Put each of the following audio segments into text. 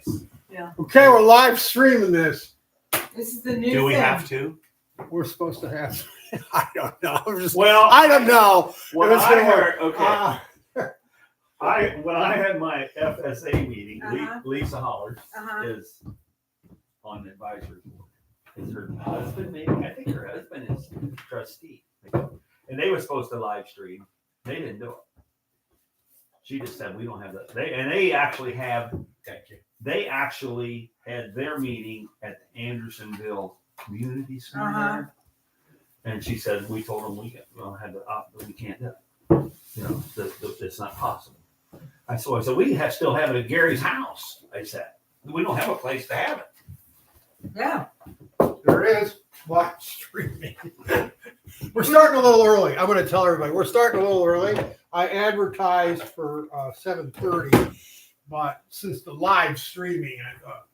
place. Okay, we're live streaming this. This is the new Do we thing. have to? We're supposed to have. I don't know. Well, I don't know. What It was I gonna heard, work. when I had my FSA meeting, Uh-huh. Lisa Hollers Uh-huh. is on the advisory board. Is her husband maybe? I think her husband is trustee. And they were supposed to live stream. They didn't do it. She just said we don't have that. They actually have. Thank you. They actually had their meeting at the Andersonville Community Center. Uh-huh. And she said, we told them we can't do it. You know, it's not possible. I said, we can still have it at Gary's house. I said, we don't have a place to have it. Yeah. There it is. Live streaming. We're starting a little early. I'm going to tell everybody we're starting a little early. I advertised for 7:30, but since the live streaming, I thought,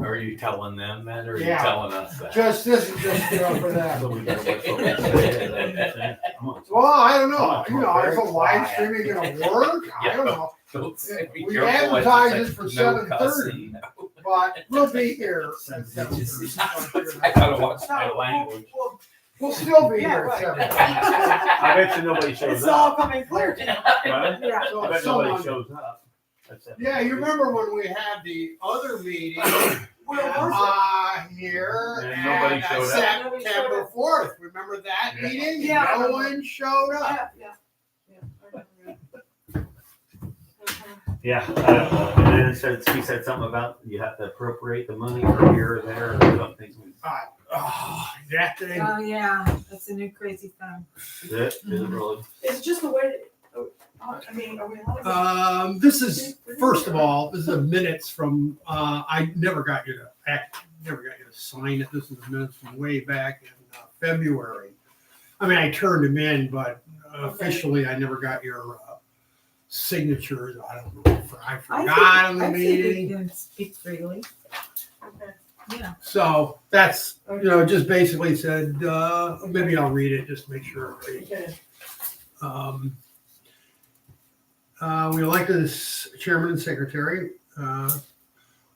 Are you telling them that, or are you Yeah. telling us that? Just this is just for that. So we gotta wait till Wednesday. Well, I don't know. Oh, Is a live streaming going to work? I don't know. Don't say, be We careful what you advertised say. it for No 7:30. cussing. But we'll be here. At I gotta watch my language. We'll still be here Yeah, at 7. I bet you nobody shows It's all up. coming clear tonight. Right? Yeah. So I bet someone- nobody shows up. That's it. Yeah, you remember when we had the other meeting here And nobody showed up. September 4th. Remember that Yeah. meeting? Yeah. No one showed up. Yeah. Yeah, and then he said something about you have to appropriate the money for here or there or something. That thing. Oh, yeah. That's a new crazy thing. Is it really? It's just the way, I mean, are we allowed This is first of all, this is the minutes from. I never got you to sign it. This is the minutes from way back in February. I mean, I turned them in, but officially, I never got your signatures. I don't know. I forgot on the I think meeting. we can speak freely. Okay. Yeah. So that's just basically said. Maybe I'll read it just to make sure. Okay. We elected as chairman and secretary.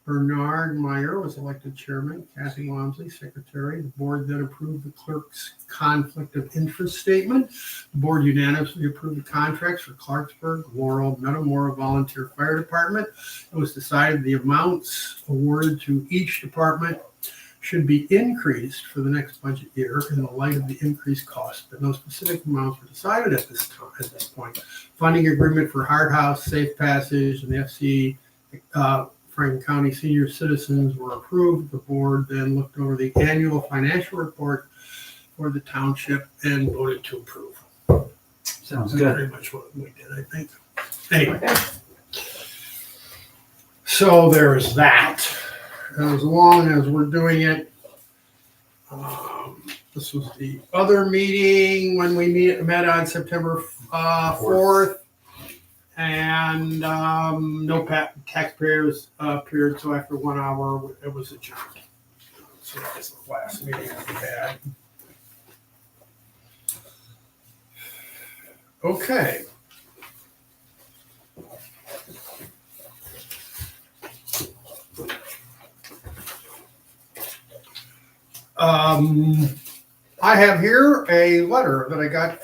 Bernard Meyer was elected chairman. Kathy Walmsley, secretary. The board then approved the clerk's conflict of interest statement. The board unanimously approved the contracts for Clarksburg, Laurel, Metamora Volunteer Fire Department. It was decided the amounts awarded to each department should be increased for the next budget year in the light of the increased cost, but no specific amounts were decided at this time. At this point, funding agreement for Hard House, Safe Passage, and the FC Franklin County Senior Citizens were approved. The board then looked over the annual financial report for the township and voted to approve. Sounds That's good. pretty much what we did, I think. Anyway, so there's that. As long as we're doing it, this was the other meeting when we met on September 4th, and no taxpayers appeared. So after 1 hour, it was adjourned. So that's the last meeting we had. Okay. I have here a letter that I got.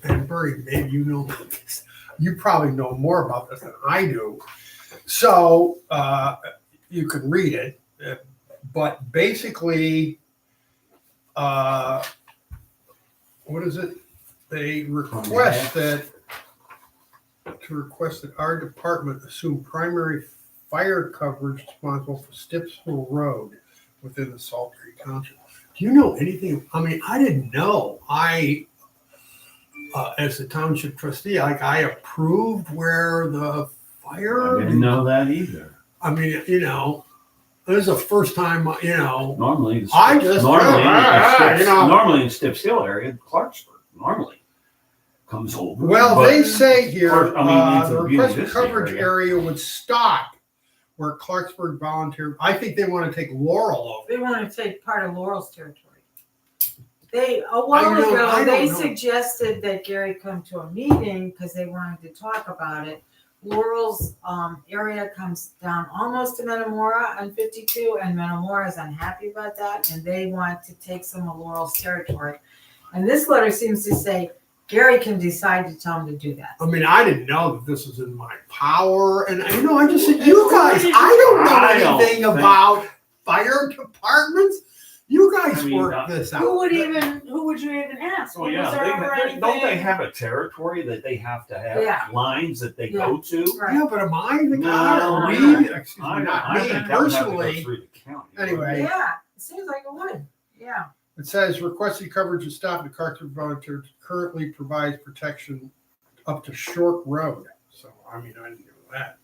And Barry, maybe you know this. You probably know more about this than I do. So you can read it. But basically, what is it? They request that our department assume primary fire coverage responsible for Stipsville Road within the Salisbury Township. Do you know anything? I mean, I didn't know. As a township trustee, I approved where the fire. I didn't know that either. I mean, this is the first time, Normally, I just normally in Stipsville area, Clarksburg normally comes over. Well, but they say here it's the a requested municipal coverage area would stop where Clarksburg volunteer. I think they want to take Laurel over. They want to take part of Laurel's territory. A while I ago, don't they know. suggested that Gary come to a meeting because they wanted to talk about it. Laurel's, area comes down almost to Metamora on 52, and Metamora is unhappy about that, and they want to take some of Laurel's territory. And this letter seems to say Gary can decide to tell him to do that. I mean, I didn't know that this was in my power, and I just said, you guys, I don't know anything about fire departments. You guys work this out. Who would you even ask? Well, Was there ever don't they anything- have a territory that they have to have Yeah. lines that they Yeah. go to? Right. Yeah, but am I the No, guy? no, Excuse me, I not me think that would have to go personally. through the county. Anyway. Yeah, it seems like it would, yeah. It says requested coverage of stop and Clarksburg volunteer currently provides protection up to Short Road. So, I mean, I didn't know that.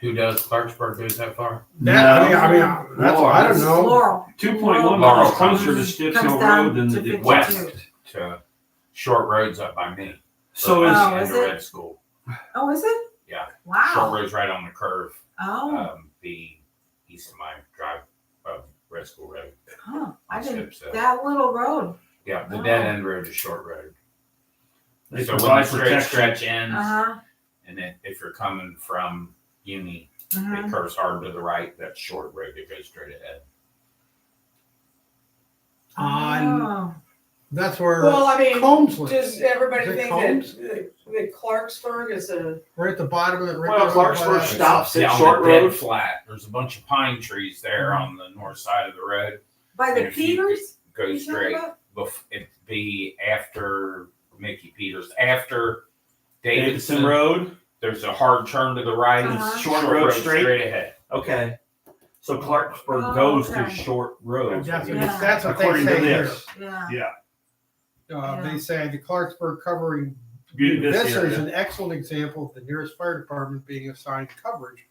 Who does Clarksburg goes that far? That, I mean, that's, I don't know. Laurel. 2.1 Laurel miles closer to comes Stips comes Hill down Road than to the 52. west. To Short Road's up by me. So is, Oh, in is the it? Red School. Oh, is it? Yeah. Short Wow. Road's right on the curve. Oh, The east of my drive of Red School Road. huh. I didn't, Steps up. that little road. Yeah, the Oh. dead end road is Short Road. they So when the provide straight protection. stretch ends, Uh-huh. and then if you're coming from Uni, Mhm. it curves hard to the right. That's Short Road that goes straight ahead. On, Oh. that's where Well, I mean, Combs lives. does everybody Is it think Combs? that Clarksburg is a, Right at the bottom of it. Right Well, there Clarksburg by- stops at Yeah, on Short the dead Road. flat. There's a bunch of pine trees there on the north side of the road. By And the if you Peters? Go you talking straight. about? It'd be after Mickey Peters. After Davidson Davidson, Road. there's a hard turn to the right. Uh-huh. Short Road straight? ahead. Okay. So Clarksburg Oh, goes okay. to Short Road. That's what, Yeah. that's what they According to say here. this. Yeah. Yeah. They say the Clarksburg covering This this is area. an excellent example of the nearest fire department being assigned coverage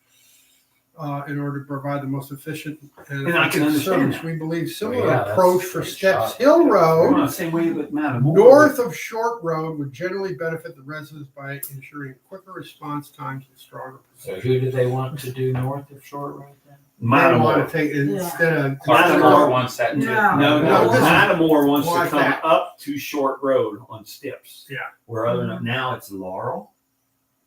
in order to provide the most efficient and And I can effective understand service. that. We believe similar Well, yeah, that's approach a for great Steps shot. Hill We're on Road the same way with Matamore. north of Short Road would generally benefit the residents by ensuring quicker response times and stronger So protection. who do they want to do north of Short Road then? They want Matamore. to take instead of Clarksburg wants that too. No. No, No, no, this is- Matamore wants to like come that. up to Short Road on Stips. Yeah. Where other than now it's Laurel.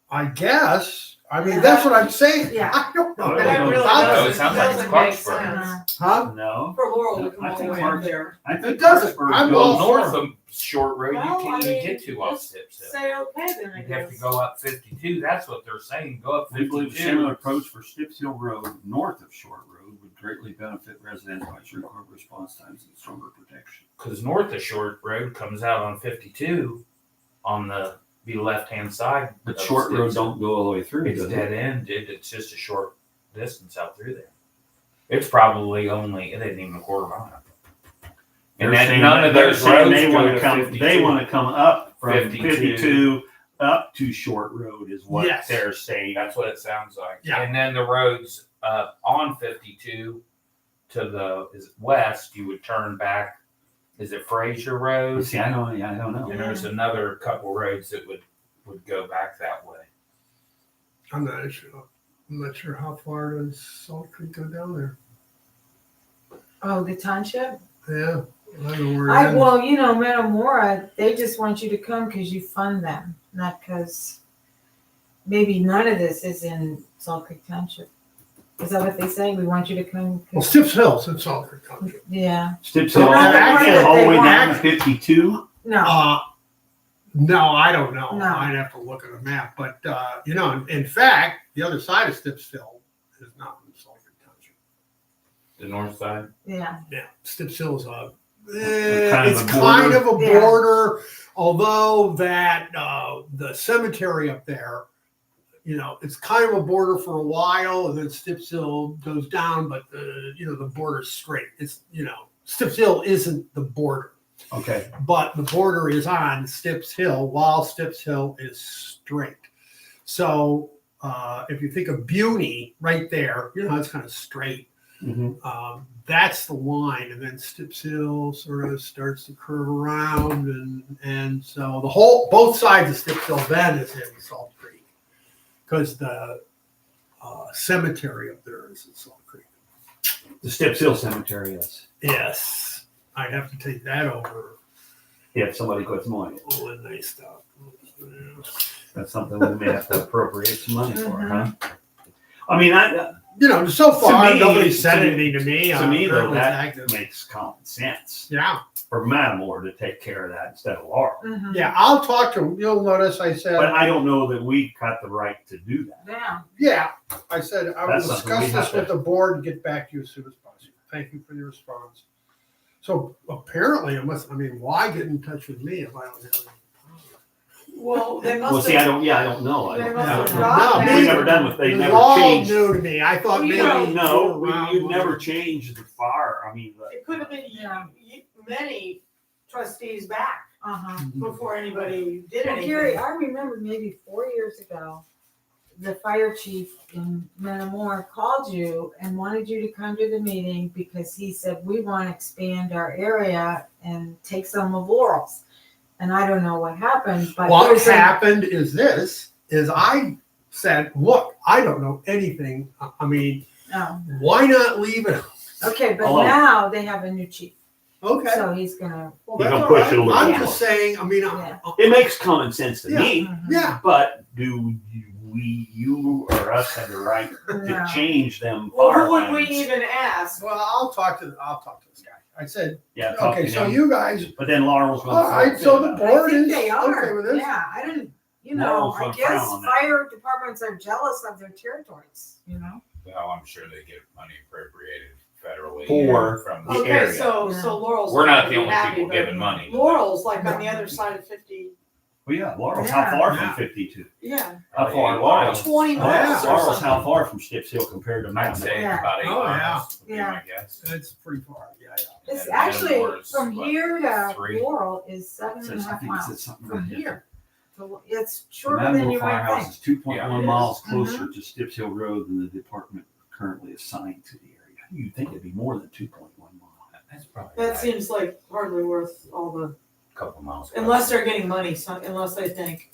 I guess. I mean, Yeah. that's what I'm saying. Yeah. I don't know Oh, anything that really about No, it. it sounds like it's doesn't make Clarksburg. sense. Huh? No. For Laurel to come I all the think way Clark- up there. I think It doesn't. Clarksburg I'm goes all for North of Short Road, you Well, can't I even mean, get to off just Stips Hill. Say, okay, then I You have to guess. go up 52. That's what they're saying. Go up We believe a 52. similar approach for Stips Hill Road north of Short Road would greatly benefit residents by ensuring quick response times and stronger protection. Because north of Short Road comes out on 52 on the left-hand side. But of Short Road Stips. don't go all the way through. It's does it? dead end, dude. It's just a short distance out through there. It's probably only, it isn't even a quarter mile. They're And then saying none of they're those saying roads they go want to to come. 52. They want to come up from 52. 52 up to Short Road is what Yes. they're saying. That's what it sounds like. Yeah. And then the roads on 52 to the west, you would turn back. Is it Fraser Road? See, I don't know. And there's another couple roads that would go back that way. I'm not sure. I'm not sure how far does Salt Creek go down there. Oh, the township? Yeah, I don't know where it ends. Well, you know, Metamora, they just want you to come because you fund them, not because maybe none of this is in Salt Creek Township. Is that what they say? We want you to come? Well, Stips Hill's in Salt Creek Township. Yeah. Stips Well, Hill, actually, all the way they down to want- 52. No. No, I don't know. No. I'd have to look at a map. But, you know, in fact, the other side of Stips Hill is not in Salt Creek Township. The north side. Yeah. Yeah, Stips Hill is Kind of it's a kind of a Yeah. border, although that the cemetery up there, you know, it's kind of a border for a while, and then Stips Hill goes down, but the border's straight. It's Stips Hill isn't the border, Okay. but the border is on Stips Hill, while Stips Hill is straight. So if you think of Buny right there, it's kind of straight. Mm-hmm. That's the line, and then Stips Hill sort of starts to curve around, and so both sides of Stips Hill then is in Salt Creek, because the cemetery up there is in Salt Creek. The Stips Hill Cemetery is. Yes, I'd have to take that over If somebody puts money. when they stop. That's something we may have to appropriate some money for, huh? I mean, So far, me- nobody said to me- anything to me. to me though, Apparently that active. makes common sense Yeah, for Matamore to take care of that instead of Laurel. Mhm. yeah, I'll talk to him. You'll notice I said, But I don't know that we got the right to do that. Yeah. yeah, I said, I will That's something we discuss have this with to- the board and get back to you as soon as possible. Thank you for your response. So apparently, why get in touch with me if I don't have any? Well, they Well, must see, I have, don't know. I They don't must know. have No, got me We that. never done with, they It was never all changed. new to me. I thought Well, maybe. you don't No, Wow. you never changed the fire. I mean, It could have been Yeah. many trustees back Uh-huh. before anybody did Well, anything. Gary, I remember maybe 4 years ago, the fire chief in Metamora called you and wanted you to come to the meeting because he said, we want to expand our area and take some of Laurel's. And I don't know what happened, but. What there's a- happened is I said, look, I don't know anything. I mean, Oh, why not leave it? okay, but Alone. now they have a new chief, Okay. so he's gonna. Well, You that's can all push right. it a little I'm bit just saying, Yeah. it makes common sense to me. Mhm. yeah, But do you or us have the right No. to change them Well, fire who would we lines? even ask? well, I'll talk to this guy. I said, Yeah, talk okay, to so him. you guys, But then Laurel's all gonna. right, so the I board think is they okay are, with this? yeah, I didn't, Laurel's I gonna guess frown on that. fire departments are jealous of their territories, Well, I'm sure they get money appropriated federally. For from the the Okay, area. so Laurel's. We're not gonna the be only happy, people but giving money. Laurel's like on the other side of 50, Well, yeah, Laurel's Yeah. how far Yeah. from 52? yeah, How far? Laurel's 20 Yeah. miles or Laurel's how something. far from Stips Hill compared to I'd Mountain? say Yeah. about 8 Oh, yeah. miles would be Yeah. my guess. It's pretty far, yeah. It's And actually, Metamore's, from what, here to 3? Laurel is seven It and a says- I half think it said miles something from right there. here. It's The shorter than Matamore you might Firehouse think. is 2.1 Yeah. miles Mhm. closer to Stips Hill Road than the department currently assigned to the area. You'd think it'd be more than 2.1 miles. That's probably That right. seems like hardly worth all the, A couple miles. unless they're getting money, unless they think.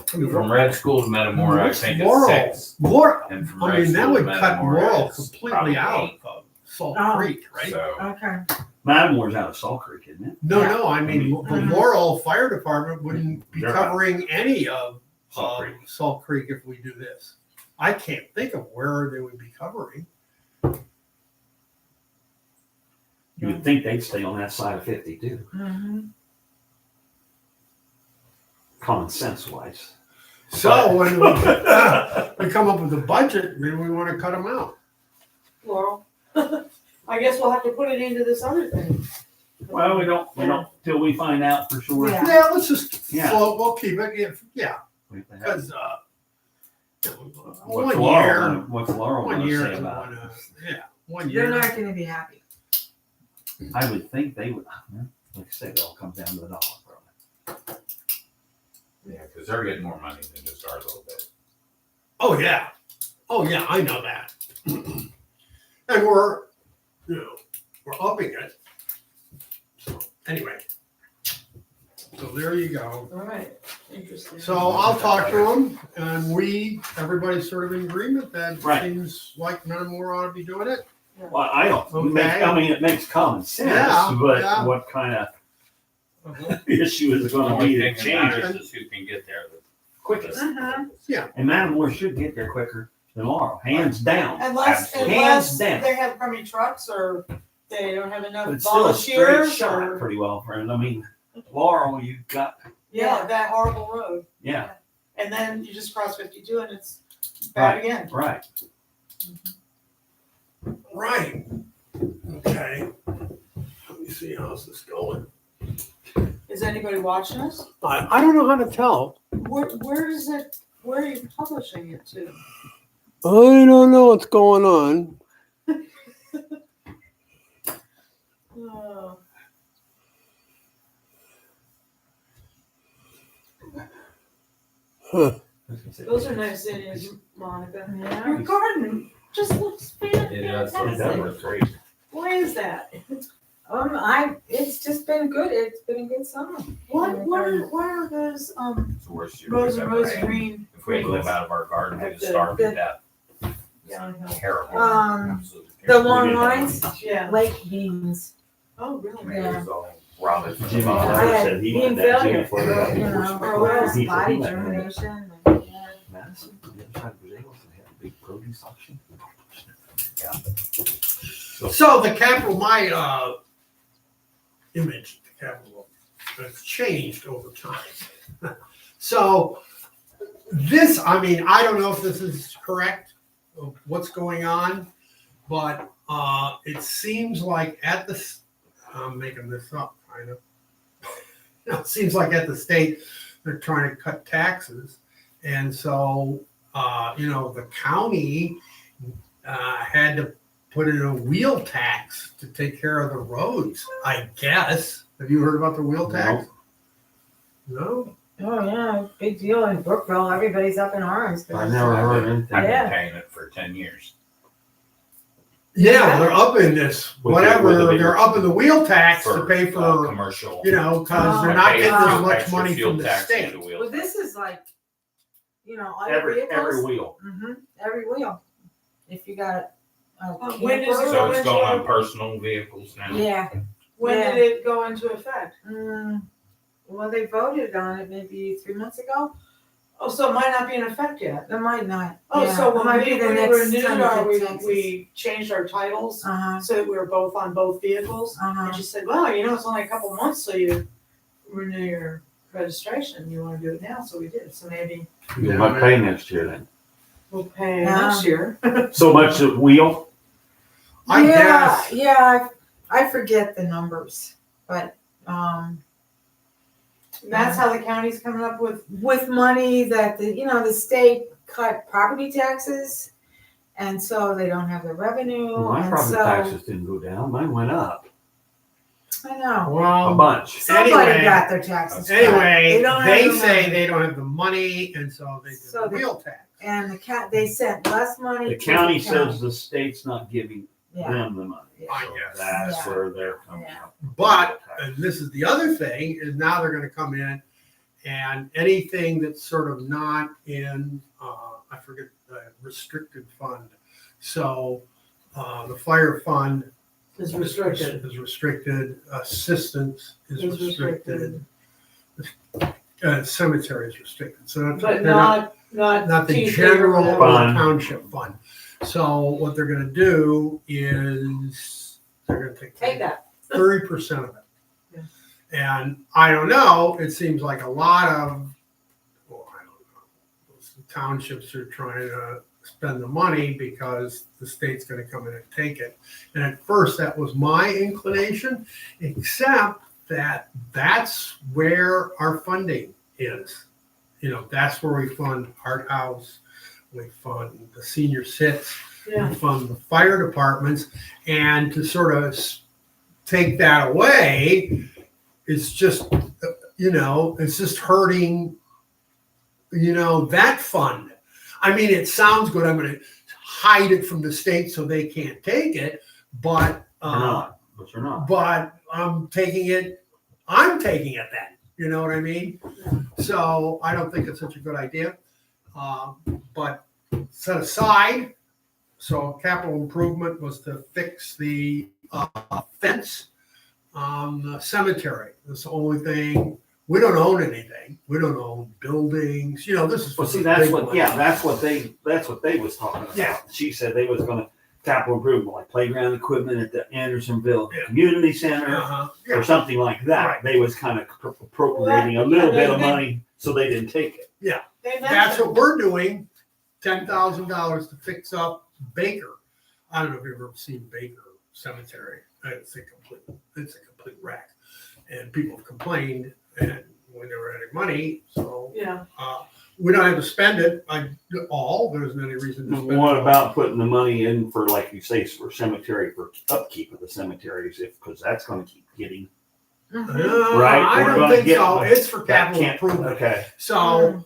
From Red School to Metamora, I What's think Laurel? it's 6. Laurel, And from I Red mean, that School to would cut Metamora, Laurel it's completely probably out 8. of Salt Oh. Creek, right? So Okay, Matamore's out of Salt Creek, isn't it? No, I mean, the Mhm. Laurel Fire Department wouldn't be They're out. covering any of Salt Creek. Salt Creek if we do this. I can't think of where they would be covering. You would think they'd stay on that side of 52, mhm. common sense wise. So when we come up with a budget, maybe we want to cut them out. Laurel, I guess we'll have to put it into this other thing. Well, we don't till we find out for sure. Yeah. Yeah, let's just, Yeah. we'll keep it, yeah, What the heck? because, What's one Laurel year, gonna- what's Laurel one gonna year, say isn't about it? gonna- yeah, 1 They're year. not gonna be happy. I would think they would, like I say, it all comes down to the dollar, probably. yeah, because they're getting more money than just our little bit. Oh, yeah, I know that. And we're upping it. So, anyway. So there you go. All right, interesting. So I'll talk to them, and everybody's sort of in agreement that Right. seems like Metamora ought to be doing it. Well, I don't, Okay. I mean, it makes common sense, Yeah, but yeah. what kind of issue is it The gonna only be to thing that change it matters is who can get there the quickest? Uh-huh. And Matamore should get there quicker than Laurel, hands down. Unless Hands down. they have crummy trucks or they don't have enough But it's still a straight volunteers shot or, pretty well, friend. I mean, Laurel, you got, yeah, that horrible road. yeah, And then you just cross 52 and it's bad again. right. Right. Okay. Let me see how's this going. Is anybody watching us? I don't know how to tell. Where are you publishing it to? I don't know what's going on. Oh, Huh. those are nice ideas, Monica. Yeah. Your garden just looks It does look fantastic. great. Why is that? It's just been good. It's been a good summer. What are those It's the worst year rose we've and ever rose had. green? If we live out of our garden, we At just the- starve to death. downhill? Terrible. Um, Absolutely The terrible. long lines, Yeah. lake beans. Oh, really? Tomatoes all rob it from the Jimmy bottom. Fletcher I said had he being wanted that Jimmy failure, Fletcher. you know, He or what else, said he body might have it. germination. Yeah. Madison, the other side of Brazil, they had a big produce auction. So the capital, my image, of the capital has changed over time. So this, I mean, I don't know if this is correct, of what's going on, but it seems like at the, I'm making this up, kind of. It seems like at the state, they're trying to cut taxes. And so, the county had to put in a wheel tax to take care of the roads, I guess. Have you heard about the wheel tax? No? Oh, yeah, big deal in Brookville. Everybody's up in arms. 'cause I it's- never heard I've anything. Yeah. been paying it for 10 years. Yeah, they're up in this, With whatever, the- they're up in the wheel tax to pay for, commercial. because Oh, they're not Pay getting for as much extra money fuel from the tax state. and the wheel Well, tax. this is like, all your Every vehicles. wheel. Every wheel. If you got a when does it camper. So it's into going on a- personal vehicles now. Yeah. When Yeah. did it go into effect? Well, they voted on it maybe 3 months ago. Oh, so it might not be in effect yet. It might not. Oh, Yeah, so it when might we be the next renewed time our, we get taxes. we changed our titles Uh-huh. so that we were both on both vehicles. Uh-huh. And she said, well, it's only a couple months till you renew your registration. You want to do it now, so we did. So maybe You might pay next year then. we'll pay Yeah. next year. So much a wheel? I guess. Yeah, I forget the numbers, but That's how the county's coming up with. with money that the state cut property taxes, and so they don't have the revenue, My and property so taxes didn't go down, mine went up I know a Well, bunch. somebody Anyway. got their taxes cut. anyway, They don't have they the say money. they don't have the money, and so they did So the they- wheel tax. And they sent less money. The to county county. says the state's not giving Yeah. them the money. I So guess. that's Yeah. where they're coming Yeah. up. But, and this is the other thing, is now they're gonna come in and anything that's sort of not in, I forget, the restricted fund. So, the fire fund Is restricted. is restricted, assistance is Is restricted. Cemetery is restricted, so But they're not not the TP or general whatever. Fund. township fund. So what they're gonna do is they're gonna Take that. 30% of it. Yeah. And I don't know, it seems like a lot of, well, I don't know, those townships are trying to spend the money because the state's gonna come in and take it. And at first, that was my inclination, except that that's where our funding is. That's where we fund Art House, we fund the senior sits, Yeah. we fund the fire departments, and to sort of take that away, it's just, it's just hurting, that fund. I mean, it sounds good. I'm going to hide it from the state so they can't take it, but You're not, but you're not. but I'm taking it then. You know what I mean? So I don't think it's such a good idea. But set aside, so capital improvement was to fix the fence on the cemetery. That's the only thing. We don't own anything. We don't own buildings. This is. Well, see, the that's big what, one. yeah, that's what they was talking about. Yeah. She said they was gonna capital improvement, like playground equipment at the Andersonville Yeah. Community Center Uh-huh. or Yeah. something like that. Right. They was kind of appropriating a little bit of money, so they didn't take it. They That's mentioned, what we're doing. $10,000 to fix up Baker. I don't know if you've ever seen Baker Cemetery. It's a complete wreck, and people have complained. And when they were adding money, so yeah, we don't have to spend it all. There isn't any reason to spend it. What all. about putting the money in for, like you say, for cemetery, for upkeep of the cemeteries, because that's gonna keep getting. Mhm. Right, I we're don't gonna think get- so. It's for that capital can't- improvement. Okay, So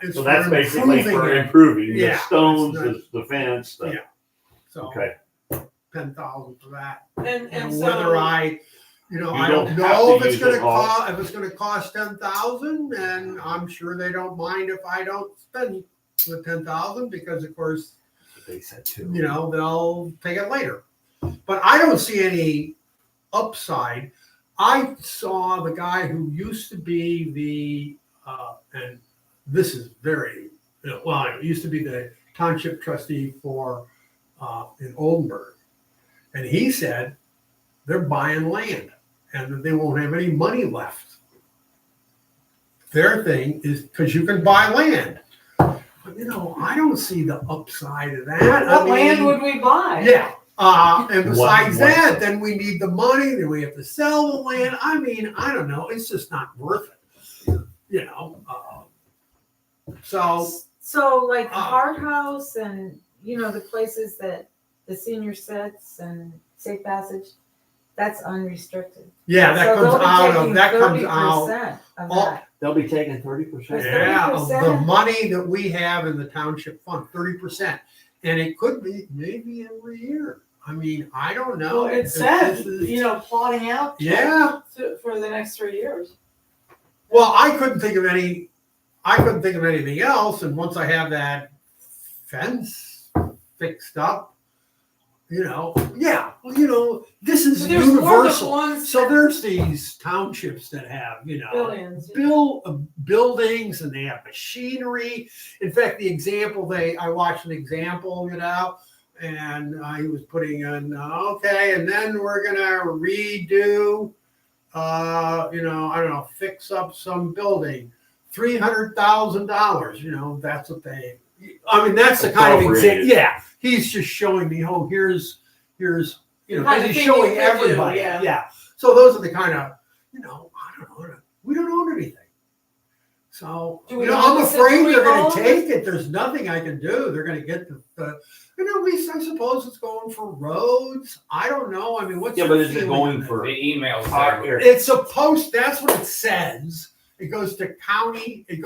it's so that's for basically improving for it. improving the Yeah, stones, it's the fence, the, Yeah. So okay. 10,000 for that. and And so. whether I don't don't have know to if it's use it gonna all. cost, if it's gonna cost 10,000, and I'm sure they don't mind if I don't spend the 10,000, because of course, They said too. they'll take it later. But I don't see any upside. I saw the guy who used to be and this is very, well, it used to be the township trustee for, in Oldenburg. And he said they're buying land and that they won't have any money left. Their thing is, because you can buy land. But, I don't see the upside of that. What land would we buy? Yeah. And besides What- that, then we need the money, then we have to sell the land. I mean, I don't know. It's just not worth it. So like Uh, Hard House and, the places that the senior sits and Safe Passage, that's unrestricted. Yeah, that So they'll comes be out of, taking that comes out. 30% of all- that. They'll be taking 30%. Yeah, of the 30%. money that we have in the township fund, 30%. And it could be maybe every year. I mean, I don't know. Well, it If said, this is- plotting out. Yeah. For the next 3 years. Well, I couldn't think of anything else. And once I have that fence fixed up, this is But there's more than universal. one So there's these townships that have, billions. buildings and they have machinery. In fact, I watched an example, and he was putting in, okay, and then we're gonna redo, I don't know, fix up some building, $300,000. That's what that's the kind of example. Appropriated. Yeah, he's just showing me, here's, Kind because of he's thing showing you could do, everybody. yeah. Yeah. So those are the kind of, I don't know. We don't own anything. So, Do we I'm own the afraid city? they're Do we going own to take it. There's nothing I can do. They're going to get at least I suppose it's going for roads. I don't know. I mean, what's Yeah, your but is it feeling going on that? for The email car said, area? It's supposed, that's what it says. It goes to the county is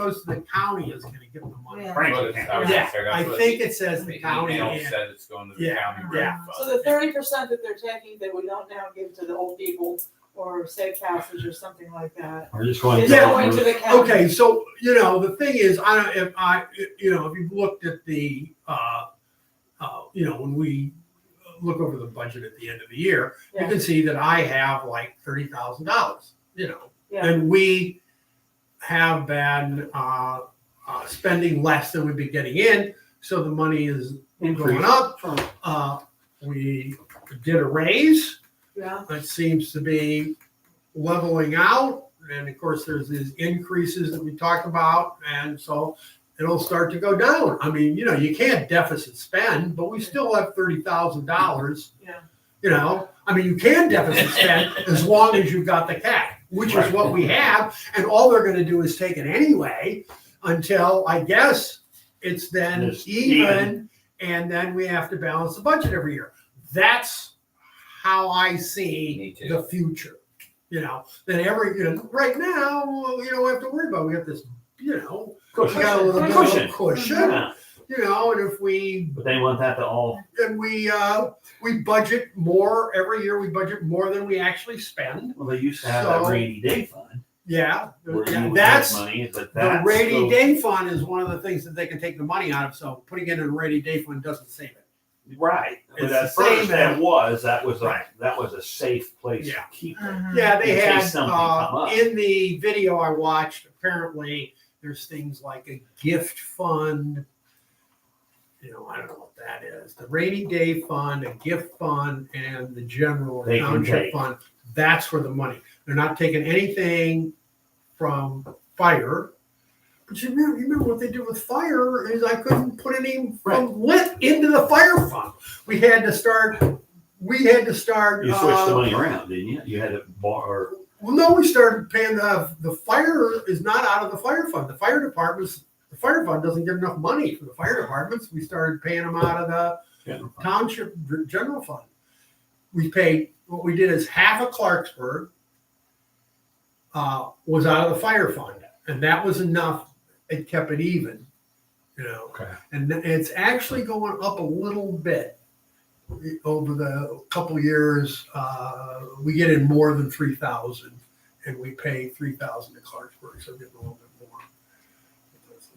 going to get the money. Yeah. Franklin County. Yeah, That's I what think it says the the county. email and- said it's going to the Yeah, county. yeah. So the 30% that they're taking, that we don't now give to the old people or Safe Passage or something like that, We're just going is Yeah. going to the county. Okay, so the thing is, if you've looked at the when we look over the budget at the end of the year, you Yeah. can see that I have like $30,000. Yeah. And we have been spending less than we've been getting in, so the money is going up. We did a raise. Yeah. It seems to be leveling out. And of course, there's these increases that we talked about. And so it'll start to go down. I mean, you can't deficit spend, but we still have $30,000. Yeah. You can deficit spend as long as you've got the cash, which is what we have. And all they're going to do is take it anyway until I guess it's then It's even. And then we have to balance the budget every year. That's how I Me see too. the future. That right now, we don't have to worry about. We have this, we got a little bit of a cushion. Yeah. And if we But they want that to all. we budget more every year. We budget more than we actually spend. Well, they used to have that So- rainy day fund. Yeah, Where you would that's have money, but the that's rainy day fund is one of the things that they can take the money out of. So putting it in a rainy day fund doesn't save it. Right. But It's at the same first, that was a safe place to Yeah. keep it. Mhm. Yeah, they In case had something come up. in the video I watched. Apparently, there's things like a gift fund. I don't know what that is. The rainy day fund, a gift fund, and the general They can township take. fund. That's where the money. They're not taking anything from fire. But you remember what they did with fire is I couldn't put any from lit into the fire fund. We had to start. You switched the money around, didn't you? You had to borrow. Well, no, we started paying the fire is not out of the fire fund. The fire fund doesn't get enough money for the fire departments. We started paying them out of the township general fund. What we did is half of Clarksburg was out of the fire fund, and that was enough. It kept it even, Okay. and it's actually going up a little bit over the couple years. We get in more than 3,000, and we pay 3,000 to Clarksburg, so getting a little bit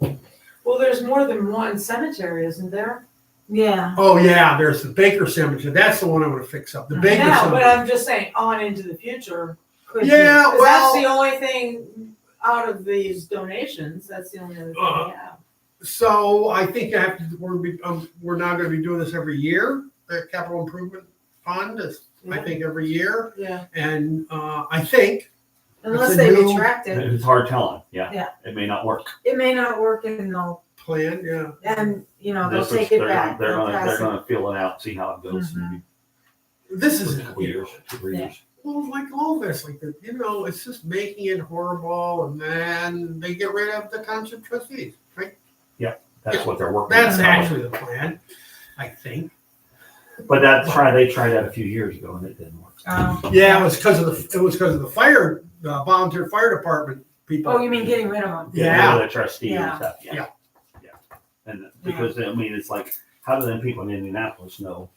more. Well, there's more than one cemetery, isn't there? Yeah. Oh yeah, there's the Baker Cemetery. That's the one I want to fix up. The Baker No, but Cemetery. I'm just saying, on into the future, Could Yeah, 'Cause well- that's the only thing out of these donations, that's the only other thing we have. So I think we're not gonna be doing this every year, the capital improvement fund is, I think, every year. Yeah, And, I think, Unless It's a they new- retract it, It's hard telling, yeah. Yeah. It may not work. it may not work and they'll, plan, yeah. and, you know, they'll This is- take it they're- back. They're They'll gonna, pass they're it. gonna feel it out, see how it goes. Mhm. This In is, a couple years, 2 or 3 Yeah. years. well, like all this, like, it's just making it horrible, and then they get rid of the township trustees, right? That's what they're working That's on. actually the plan, I think. But they tried that a few years ago and it didn't work. Yeah, it was because of the fire, the volunteer fire department people. Oh, you mean getting rid of them? Get rid Yeah. of the trustee and Yeah. stuff, yeah. Yeah. Yeah. And because, I mean, it's like, how do them people in Indianapolis know?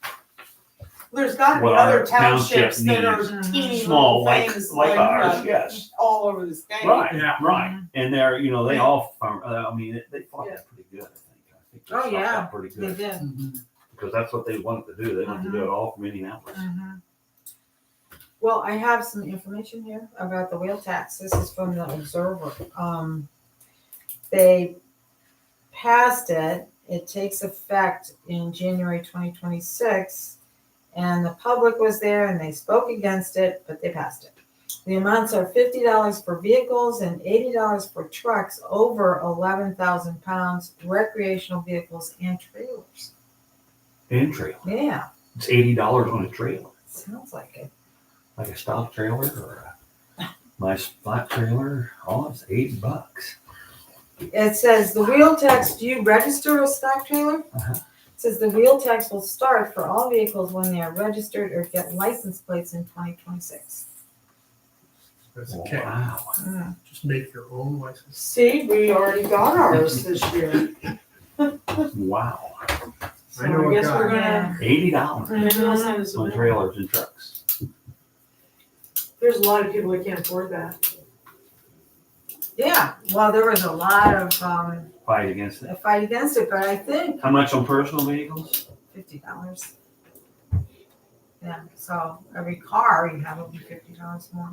there's gotta be What our other townships township that are needs. teeny Small, little like things ours, yes. all over the state. Right, Yeah. right. And they're, they all, I mean, they fought that pretty good, I think. I think they Oh, fought yeah. that pretty They good. did. Mhm. Because that's what they wanted to do. They wanted to do it all from Indianapolis. Mhm. Well, I have some information here about the wheel tax. This is from the Observer. They passed it. It takes effect in January 2026. And the public was there and they spoke against it, but they passed it. The amounts are $50 for vehicles and $80 for trucks over 11,000 pounds, recreational vehicles and trailers. And trailer. Yeah, It's $80 on a trailer. sounds like it. Like a stock trailer or a nice flat trailer. Oh, it's $8. It says the wheel tax, do you register a stock trailer? Uh-huh. It says the wheel tax will start for all vehicles when they are registered or get license plates in 2026. That's okay. Wow. Mm. Just make your own license. See, we already got ours this year. Wow. So I know I a guess guy. we're gonna, $80 maybe they'll send us a on bill. trailers and trucks. There's a lot of people that can't afford that. Yeah, well, there was a lot of Fight against it. a fight against it, but I think How much on personal vehicles? $50. Yeah, so every car you have will be $50 more.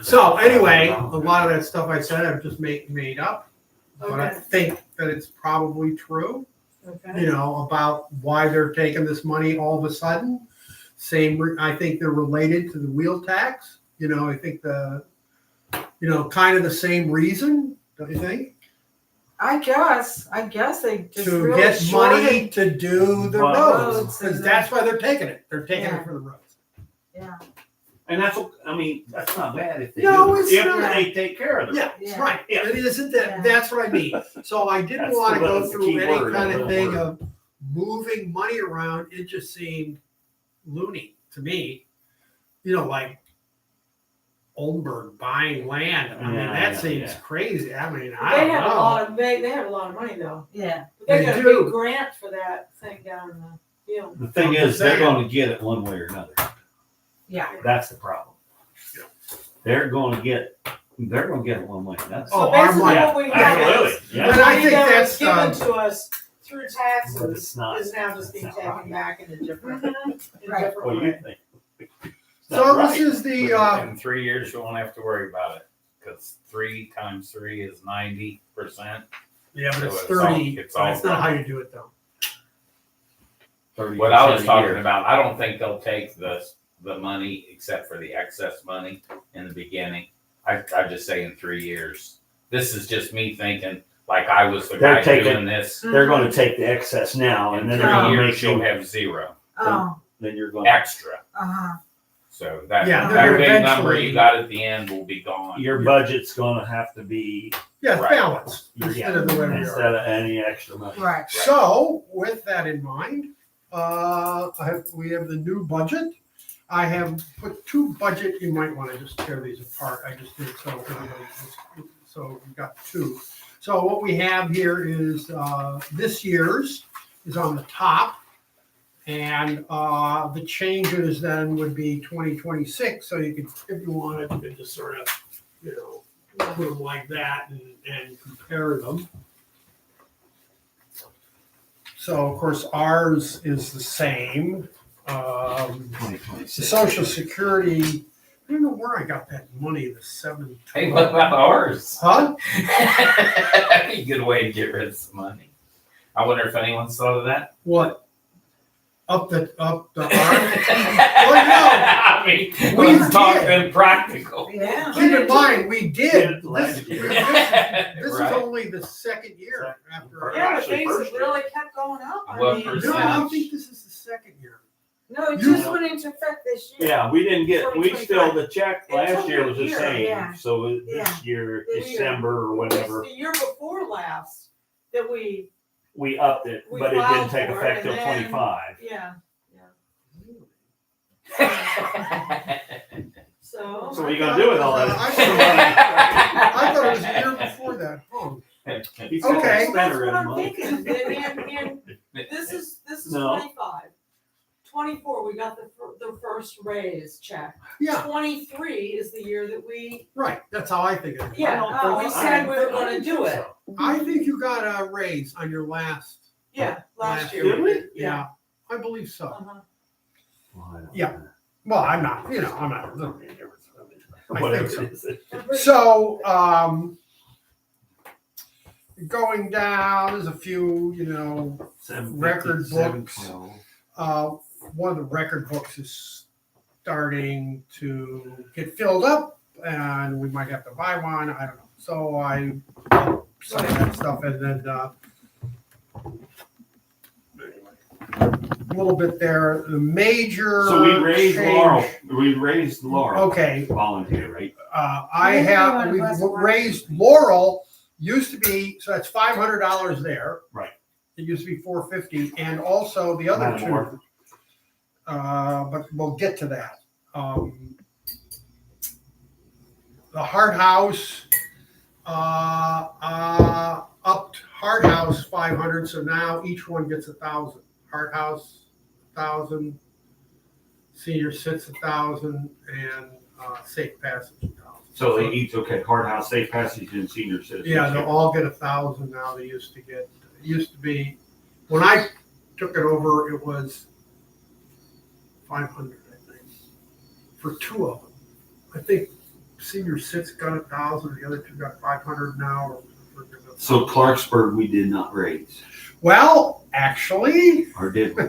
So anyway, a lot of that stuff I said I've just made up, but I Okay, think that it's probably true. okay. About why they're taking this money all of a sudden. I think they're related to the wheel tax. I think kind of the same reason, don't you think? I guess they just To really get shorted. money to do the Roads. roads, because that's why they're taking it. They're taking Yeah. it for the roads. Yeah, And that's that's not bad if they No, do. it's If not. they take care of the Yeah, Yeah. right. Yeah. It isn't that. Yeah. That's what I mean. So I didn't That's want to the- go that's the through key any word, kind that of little thing word. of moving money around. It just seemed loony to me. Like Oldenburg buying land. I mean, Yeah, that yeah, seems yeah. crazy. I mean, They I don't have a know. lot of, they have a lot of money though. yeah, But they They got a do. big grant for that thing down in the field. The thing is, they're going to get it one way or another. yeah. That's the problem. Yeah. They're going to get it one way. That's Oh, So our basically money. what we have is, Absolutely. Yeah. And I money think that that's, was given to us through But taxes it's not. is now just being it's not taken right. back in a different, in a Right. different What do you way. think? It's So not this right. is the. In 3 years, you won't have to worry about it, because 3 times 3 is 90%. Yeah, but it's So it's all- 30. it's all That's not how gone. you do it though. 30% What I was a talking year. about, I don't think they'll take the money except for the excess money in the beginning. I just say in 3 years. This is just me thinking, like I was the They're guy taking- doing this. They're going to take the excess now, and In then 3 they're going to years, make you'll you. have 0. Oh, Then you're going. to Extra. uh-huh. So that, Yeah, they're that gonna big number eventually- you got at the end will be gone. Your budget's going to have to be Yeah, it's Right. balanced Yeah. instead of the way we are. instead of any extra money. Right. So with that in mind, we have the new budget. I have put 2 budget. You might want to just tear these apart. I just did so we've got 2. So what we have here is this year's is on the top, and the changes then would be 2026. So you could, if you wanted, you could just sort of, put them like that and compare them. So of course ours is the same. The 2026. Social Security, I don't know where I got that money, the 7. Hey, what about ours? Huh? That'd be a good way to get rid of some money. I wonder if anyone's thought of that. What? Up the arm? I mean, We we're did. talking practical. Yeah. Keep in mind, we did. Last year. This is Right. only the second year after. Yeah, but Actually, things first have really kept going up. I What mean, No, I don't think this is the second year. No, it You- just went into effect this year. Yeah, we didn't get, we 2025. still, the check It last took year a was the year, same, yeah. so Yeah. this year, This year. December or whatever, It's the year before last that we, we upped it, We but it didn't filed take for it, effect till and then- 25. yeah, so. So what are you gonna do with all that? I thought it was the year before that. Oh, He's gonna Okay. spend That's her what in I'm money. thinking, and this is No. 25. 24, we got the first raise check. yeah, 23 is the year that we, right. That's how I think of it. yeah, we said we were I gonna don't do think it. so. I think you got a raise on your last. Yeah, last year. Did we? did, Yeah, I believe so. Uh-huh. Well, I don't Yeah. know. Well, I'm not, I'm not. it doesn't make a difference. I Whatever think it is. So, going down, there's a few, 750, Record books. 712. one of the record books is starting to get filled up and we might have to buy one. I don't know. So I some of that stuff and then anyway, a little bit there. The major So we raised change- Laurel. Okay, Volunteer, right? I Maybe have one of we us will- raised Laurel used to be so that's $500 there. Right. It used to be $450 and also the other two. Matamor. But we'll get to that. The Hard House, upped Hard House 500, so now each one gets 1,000. Hard House 1,000, Senior Sits 1,000, and Safe Passage 1,000. So they each, okay, Hard House, Safe Passage, and Senior Citizens. Yeah, they'll all get 1,000 now. They used to get. It used to be when I took it over, it was 500, I think, for two of them. I think Senior Sits got 1,000, the other two got 500 now. So Clarksburg, we did not raise, Well, actually, or did we?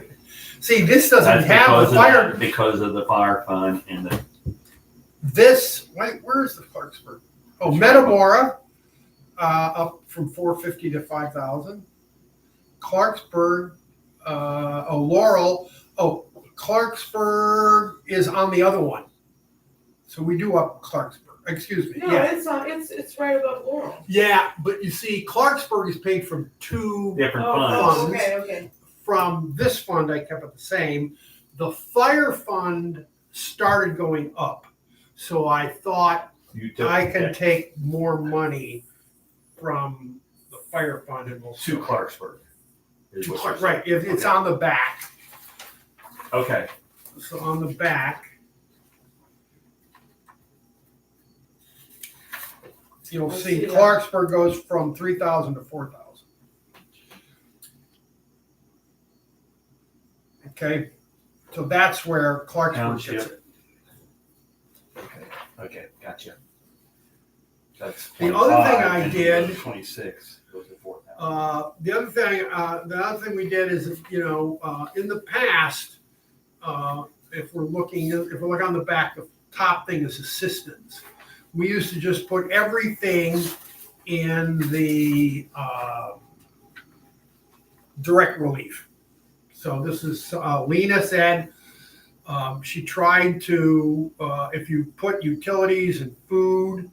see, this doesn't That's have because the of fire. that, because of the fire fund and the, This, wait, where's the Clarksburg? Oh, Metamora, up from 450 to 5,000. Clarksburg, Laurel. Oh, Clarksburg is on the other one. So we do up Clarksburg. Excuse me. No, Yeah. it's right above Laurel. Yeah, but you see, Clarksburg is paid from two. different Oh, funds. okay. From this fund, I kept it the same. The fire fund started going up. So I thought You took I can that take more money from the fire fund and we'll. to Clarksburg. is what you're saying. Right, it's on the back. Okay, So on the back. You'll Let's see see that. Clarksburg goes from 3,000 to 4,000. Okay, so that's where Clarksburg gets Township. it. okay, gotcha. That's The other thing 25, I and did- the 26 goes to 4,000. The other thing we did is, in the past, if we're looking on the back, the top thing is assistance. We used to just put everything in the direct relief. So this is Lena said she tried to if you put utilities and food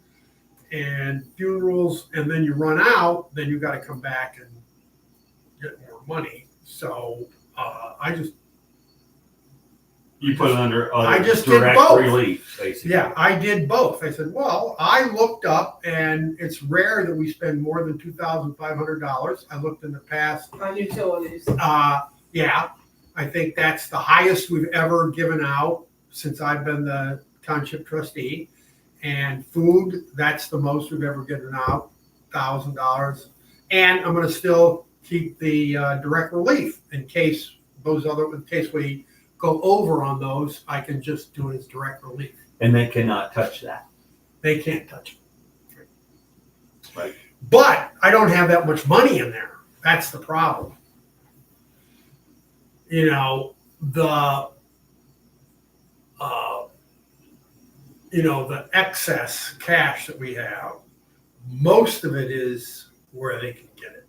and funerals, and then you run out, then you got to come back and get more money. So You put it under I other just did direct both. relief, basically. yeah, I did both. I said, well, I looked up, and it's rare that we spend more than $2,500. I looked in the past. On utilities. Yeah, I think that's the highest we've ever given out since I've been the township trustee. And food, that's the most we've ever given out, $1,000. And I'm going to still keep the direct relief in case we go over on those, I can just do it as direct relief. And they cannot touch that. They can't touch it. Right. But I don't have that much money in there. That's the problem. You know, the the excess cash that we have, most of it is where they can get it.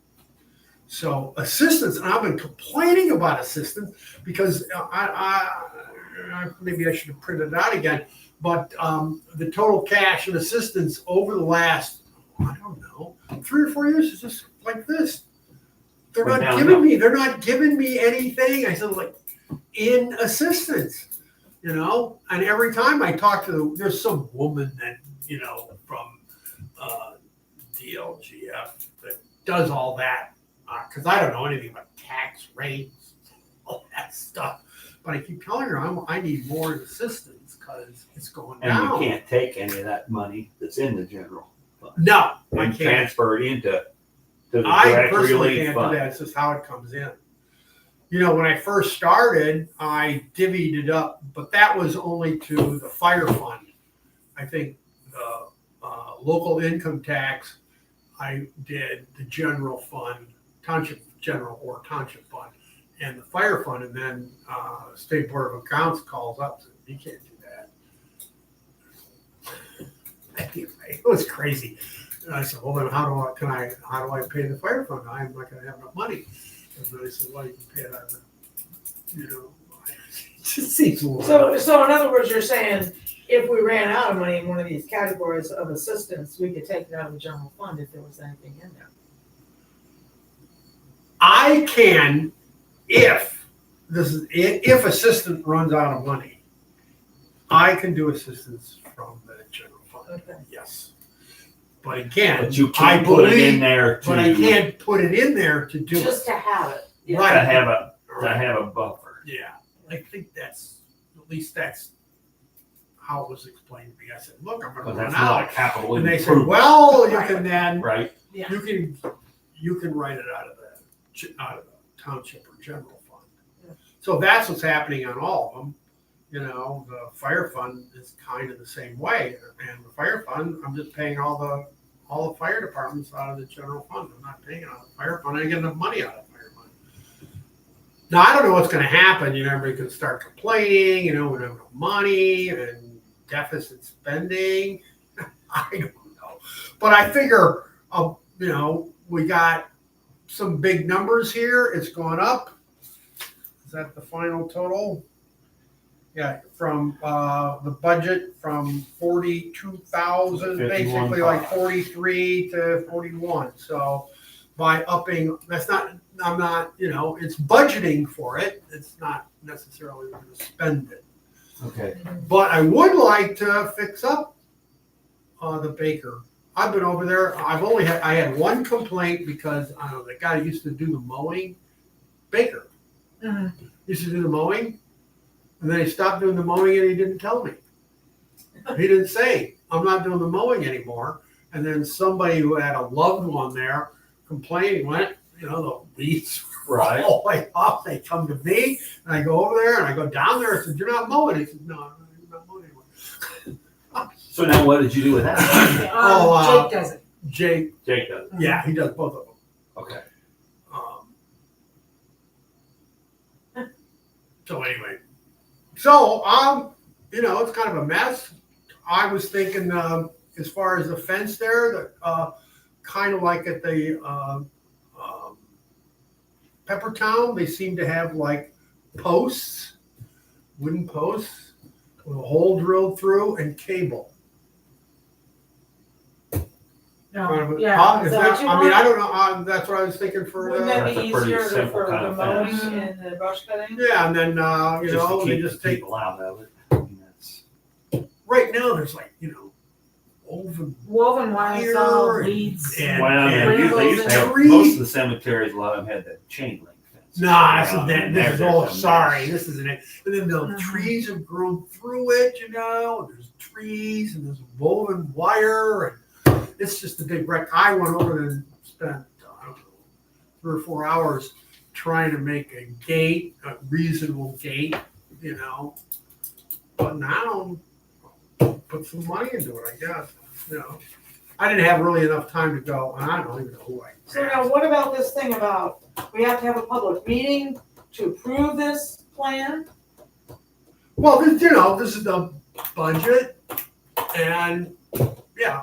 So assistance, and I've been complaining about assistance because maybe I should have printed it out again, but the total cash and assistance over the last, I don't know, 3 or 4 years is just like this. They're Went not giving me anything. I said, like, in assistance. And every time I talk to there's some woman that, from DLGF that does all that, because I don't know anything about tax rates, all that stuff. But I keep telling her I need more assistance because it's going And down. you can't take any of that money that's in the general fund No, I and can't. transfer it into the I direct personally relief can't do fund. that. It's just how it comes in. When I first started, I divvied it up, but that was only to the fire fund. I think the local income tax, I did the general fund, township general or township fund, and the fire fund, and then State Board of Accounts calls up, and says, you can't do that. It was crazy. And I said, well, then how do I pay the fire fund? I'm not going to have enough money. And then I said, well, you can pay it out of the, it just seems a little. So in other words, you're saying if we ran out of money in one of these categories of assistance, we could take it out of the general fund if there was anything in there. I can, if assistant runs out of money, I can do assistance from the general fund. Okay. Yes. But again, But you can't put it in there but I can't put it in there to do Just it. to have it. Yeah. Right. to have a buffer. Yeah, I think that's how it was explained to me. I said, look, I'm Because gonna run that's not a out. capital And they said, improvement, well, you can then, right? Yeah. you can write it out of the township or general fund. Yeah. So that's what's happening on all of them. The fire fund is kind of the same way. And the fire fund, I'm just paying all the fire departments out of the general fund. I'm not paying it out of the fire fund. I get enough money out of the fire fund. Now, I don't know what's going to happen. Everybody can start complaining, we don't have enough money and deficit spending. I don't know. But I figure, we got some big numbers here. It's gone up. Is that the final total? Yeah, from the budget from 42,000, basically like 43 to 41. So by upping, I'm not, it's budgeting for it. It's not necessarily going to spend it. Okay. But I would like to fix up the Baker. I've been over there. I had one complaint because I don't know, the guy who used to do the mowing, Baker, used to do the mowing. And then he stopped doing the mowing and he didn't tell me. He didn't say, I'm not doing the mowing anymore. And then somebody who had a loved one there complained, went, the weeds Right. all the way up. They come to me and I go over there and I go down there. I said, you're not mowing. He said, no, I'm not mowing anymore. So now what did you do with that? Oh, Jake does it. Jake, Jake does. yeah, he does both of them. Okay. So anyway, it's kind of a mess. I was thinking, as far as the fence there, that kind of like at the Peppertown, they seem to have like posts, wooden posts with a hole drilled through and cable. No, yeah. Is Is that that, what you I mean, want? I don't know. That's what I was thinking for. Wouldn't that That's be a pretty easier simple for kind the of mowing fence. and the brush cutting? Yeah, and then Just to they keep just the take. people out of it. I mean, that's Right now, there's like woven Woven wires, all wire weeds. and- well, and they used to have, trees. most of the cemeteries, a lot of them had that chain link fence. Nah, And this is there's all a sorry. mess. This isn't it. And then the Mhm. trees have grown through it, and there's trees and there's woven wire, and it's just a big wreck. I went over there and spent, I don't know, 3 or 4 hours trying to make a gate, a reasonable gate, you know. But now, put some money into it, I guess, you know. I didn't have really enough time to go, and I don't even know who I. So now what about this thing about, we have to have a public meeting to approve this plan? Well, this, you know, this is the budget, and, yeah,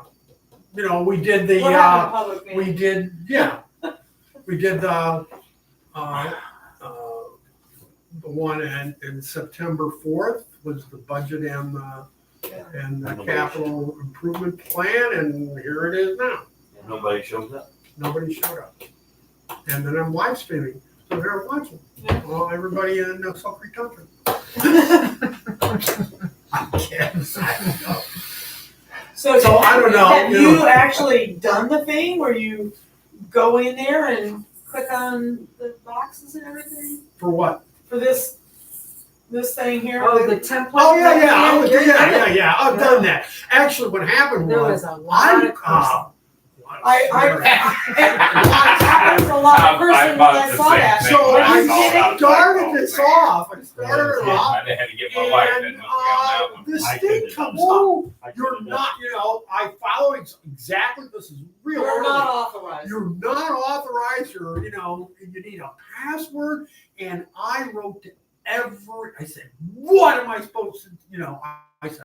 you know, we did the, We're having a public meeting. we did, yeah. We did the one in September 4th was the budget and the capital improvement plan, and here it is now. Nobody shows up. Nobody showed up. And then I'm live streaming, so they're watching. Yeah. Well, everybody in Creek Township. I guess. I don't know. So I don't know, have you you know. actually done the thing where you go in there and click on the boxes and everything For what? for this thing here? Oh, the template. Oh, yeah, that yeah, we had? yeah. I've done that. Actually, what happened There was, was a lot of cursing. I was a lot of person when I saw that. So Are you I kidding? started this off. I started it off. I had to get my wife in And with me on that one. this I thing couldn't- comes Whoa. up. You're not, you know, I follow exactly, this is real You're early. not authorized. You're not authorized, or, you know, you need a password. And I wrote to I said, what am I supposed to, you know,